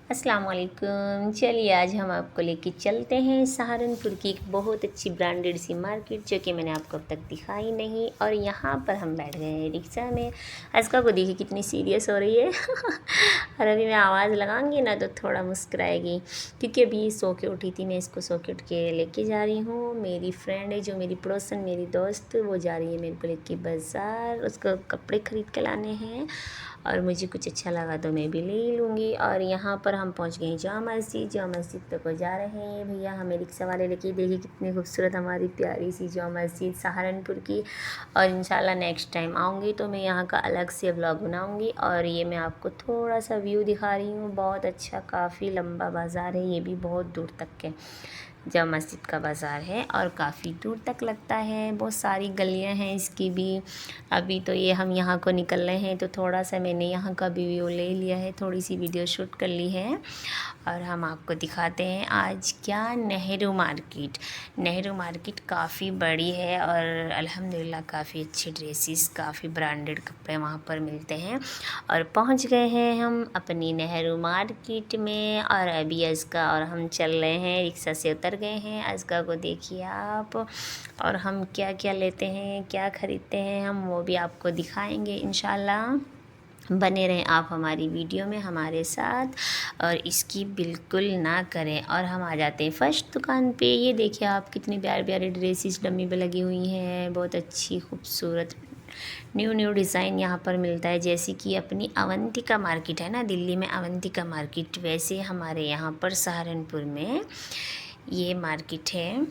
अस्सलाम वालेकुम। चलिए आज हम आपको लेके चलते हैं सहारनपुर की एक बहुत अच्छी ब्रांडेड सी मार्केट जो कि मैंने आपको अब तक दिखाई नहीं। और यहाँ पर हम बैठ गए हैं रिक्शा में। अस्का को देखिए कितनी सीरियस हो रही है और अभी मैं आवाज़ लगाऊंगी ना तो थोड़ा मुस्कुराएगी, क्योंकि अभी सो के उठी थी। मैं इसको सो के उठ के लेके जा रही हूँ। मेरी फ्रेंड है जो मेरी पड़ोसन, मेरी दोस्त, वो जा रही है मेरे को लेके बाज़ार। उसको कपड़े ख़रीद के लाने हैं और मुझे कुछ अच्छा लगा तो मैं भी ले लूँगी। और यहाँ पर हम पहुँच गए हैं जामा मस्जिद तक को जा रहे हैं। भैया हमें रिक्शा वाले लेके, देखिए कितनी खूबसूरत हमारी प्यारी सी जामा मस्जिद सहारनपुर की। और इंशाल्लाह नेक्स्ट टाइम आऊँगी तो मैं यहाँ का अलग से व्लॉग बनाऊँगी। और ये मैं आपको थोड़ा सा व्यू दिखा रही हूँ। बहुत अच्छा, काफ़ी लंबा बाज़ार है, ये भी बहुत दूर तक है। जामा मस्जिद का बाज़ार है और काफ़ी दूर तक लगता है। बहुत सारी गलियां हैं इसकी भी। अभी तो ये हम यहाँ को निकल रहे हैं तो थोड़ा सा मैंने यहाँ का भी व्यू ले लिया है, थोड़ी सी वीडियो शूट कर ली है। और हम आपको दिखाते हैं आज क्या। नेहरू मार्केट काफ़ी बड़ी है और अल्हम्दुलिल्लाह काफ़ी अच्छे ड्रेसेस, काफ़ी ब्रांडेड कपड़े वहाँ पर मिलते हैं। और पहुँच गए हैं हम अपनी नेहरू मार्केट में। और अभी अज़का और हम चल रहे हैं, रिक्शा से उतर गए हैं। अज़का को देखिए आप। और हम क्या क्या लेते हैं, क्या ख़रीदते हैं, हम वो भी आपको दिखाएंगे इंशाल्लाह। बने रहें आप हमारी वीडियो में हमारे साथ और इसकी बिल्कुल ना करें। और हम आ जाते हैं फर्स्ट दुकान पे। ये देखिए आप, कितनी प्यारी प्यारी ड्रेसेस डमी पे लगी हुई हैं, बहुत अच्छी खूबसूरत न्यू डिज़ाइन यहाँ पर मिलता है। जैसे कि अपनी अवंतिका मार्केट है ना दिल्ली में, अवंतिका मार्केट, वैसे हमारे यहाँ पर सहारनपुर में ये मार्केट है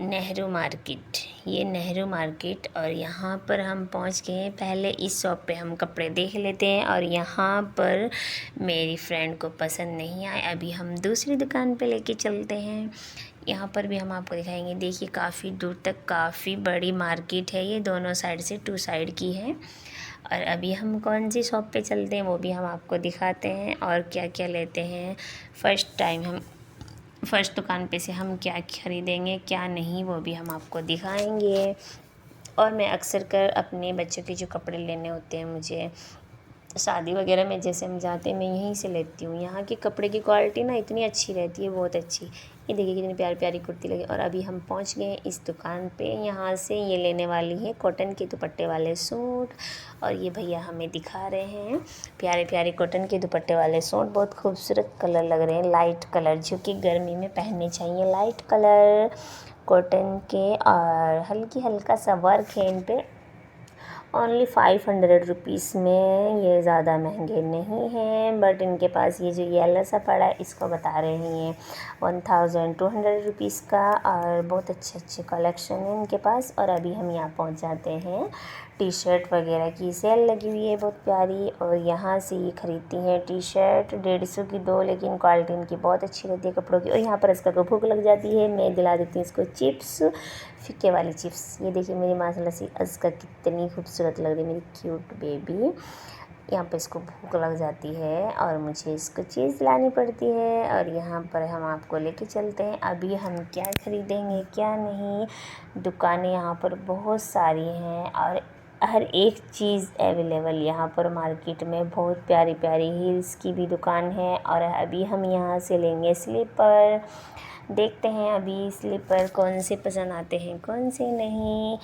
नेहरू मार्केट। ये नेहरू मार्केट। और यहाँ पर हम पहुँच गए हैं। पहले इस शॉप पे हम कपड़े देख लेते हैं और यहाँ पर मेरी फ्रेंड को पसंद नहीं आए, अभी हम दूसरी दुकान पे लेके चलते हैं। यहाँ पर भी हम आपको दिखाएंगे। देखिए काफ़ी दूर तक काफ़ी बड़ी मार्केट है, ये दोनों साइड से 2 साइड की है। और अभी हम कौन सी शॉप पे चलते हैं वो भी हम आपको दिखाते हैं और क्या क्या लेते हैं। फर्स्ट दुकान पे से हम क्या खरीदेंगे क्या नहीं वो भी हम आपको दिखाएंगे। और मैं अक्सर कर अपने बच्चों के जो कपड़े लेने होते हैं, मुझे शादी वगैरह में जैसे हम जाते हैं, मैं यहीं से लेती हूँ। यहाँ के कपड़े की क्वालिटी ना इतनी अच्छी रहती है, बहुत अच्छी। ये देखिए कितनी प्यारी प्यारी कुर्ती लगी। और अभी हम पहुँच गए इस दुकान पे। यहाँ से ये लेने वाली है कॉटन के दुपट्टे वाले सूट। और ये भैया हमें दिखा रहे हैं प्यारे प्यारे कॉटन के दुपट्टे वाले सूट। बहुत खूबसूरत कलर लग रहे हैं, लाइट कलर, जो कि गर्मी में पहनने चाहिए। लाइट कलर कॉटन के और हल्का सा वर्क है इन पे। ओनली 500 रुपीज़ में, ये ज़्यादा महंगे नहीं हैं। बट इनके पास ये जो येलो सा पड़ा है इसको बता रहे हैं ये 1200 रुपीज़ का। और बहुत अच्छे कलेक्शन है इनके पास। और अभी हम यहाँ पहुँच जाते हैं। टी शर्ट वगैरह की सेल लगी हुई है बहुत प्यारी। और यहाँ से ये ख़रीदती हैं टी शर्ट 150 की 2, लेकिन क्वालिटी इनकी बहुत अच्छी रहती है कपड़ों की। और यहाँ पर इसका भूख लग जाती है, मैं दिला देती हूँ इसको चिप्स, फीके वाली चिप्स। ये देखिए मेरी माशाल्लाह से अज़का कितनी खूबसूरत लग रही है, मेरी क्यूट बेबी। यहाँ पे इसको भूख लग जाती है और मुझे इसको चीज़ लानी पड़ती है। और यहाँ पर हम आपको लेके चलते हैं अभी हम क्या ख़रीदेंगे क्या नहीं। दुकानें यहाँ पर बहुत सारी हैं और हर एक चीज़ अवेलेबल यहाँ पर मार्केट में। बहुत प्यारी प्यारी हील्स की भी दुकान है। और अभी हम यहाँ से लेंगे स्लीपर। देखते हैं अभी स्लीपर कौन से पसंद आते हैं कौन से नहीं।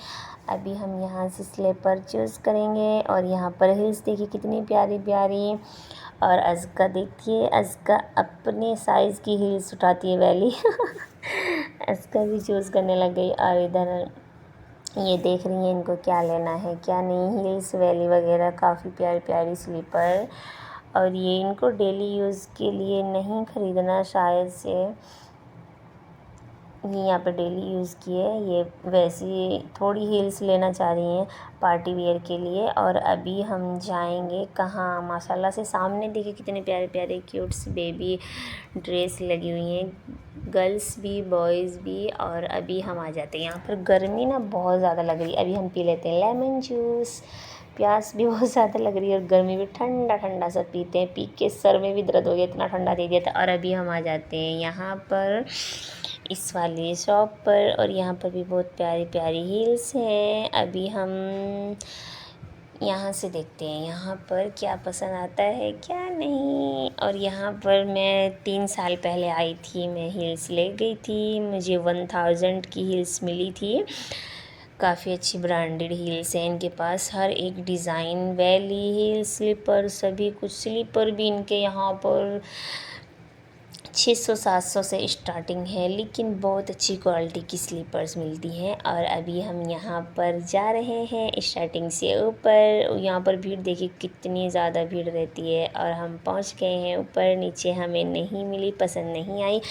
अभी हम यहाँ से स्लीपर चूज़ करेंगे। और यहाँ पर हील्स देखिए कितनी प्यारी प्यारी। और अज़का देखिए, अज़का अपने साइज़ की हील्स उठाती है वैली अज़का भी चूज़ करने लग गई। और इधर ये देख रही हैं इनको क्या लेना है क्या नहीं। हील्स वैली वगैरह काफ़ी प्यारी प्यारी स्लीपर। और ये इनको डेली यूज़ के लिए नहीं ख़रीदना शायद से, ये यहाँ पे डेली यूज़ की है। ये वैसी थोड़ी हील्स लेना चाह रही हैं पार्टी वियर के लिए। और अभी हम जाएंगे कहाँ, माशाल्लाह से सामने देखिए कितने प्यारे प्यारे क्यूट्स बेबी ड्रेस लगी हुई हैं, गर्ल्स भी बॉयज़ भी। और अभी हम आ जाते हैं, यहाँ पर गर्मी ना बहुत ज़्यादा लग रही है। अभी हम पी लेते हैं लेमन जूस, प्यास भी बहुत ज़्यादा लग रही है और गर्मी भी, ठंडा ठंडा सा पीते हैं। पी के सर में भी दर्द हो गया, इतना ठंडा दे दिया था। और अभी हम आ जाते हैं यहाँ पर इस वाली शॉप पर। और यहाँ पर भी बहुत प्यारी प्यारी हील्स हैं। अभी हम यहाँ से देखते हैं यहाँ पर क्या पसंद आता है क्या नहीं। और यहाँ पर मैं 3 साल पहले आई थी, मैं हील्स ले गई थी, मुझे 1000 की हील्स मिली थी। काफ़ी अच्छी ब्रांडेड हील्स हैं इनके पास, हर एक डिज़ाइन, वैली हील, स्लीपर, सभी कुछ। स्लीपर भी इनके यहाँ पर 600-700 से स्टार्टिंग है, लेकिन बहुत अच्छी क्वालिटी की स्लीपर्स मिलती हैं। और अभी हम यहाँ पर जा रहे हैं स्टार्टिंग से ऊपर। यहाँ पर भीड़ देखिए कितनी ज़्यादा भीड़ रहती है। और हम पहुँच गए हैं ऊपर, नीचे हमें नहीं मिली, पसंद नहीं आई।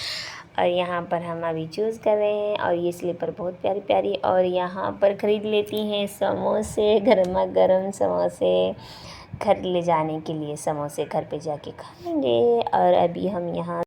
और यहाँ पर हम अभी चूज़ कर रहे हैं। और ये स्लीपर बहुत प्यारी प्यारी। और यहाँ पर ख़रीद लेती हैं समोसे, गर्मा गर्म समोसे, घर ले जाने के लिए। समोसे घर पे जाके खाएंगे। और अभी हम यहाँ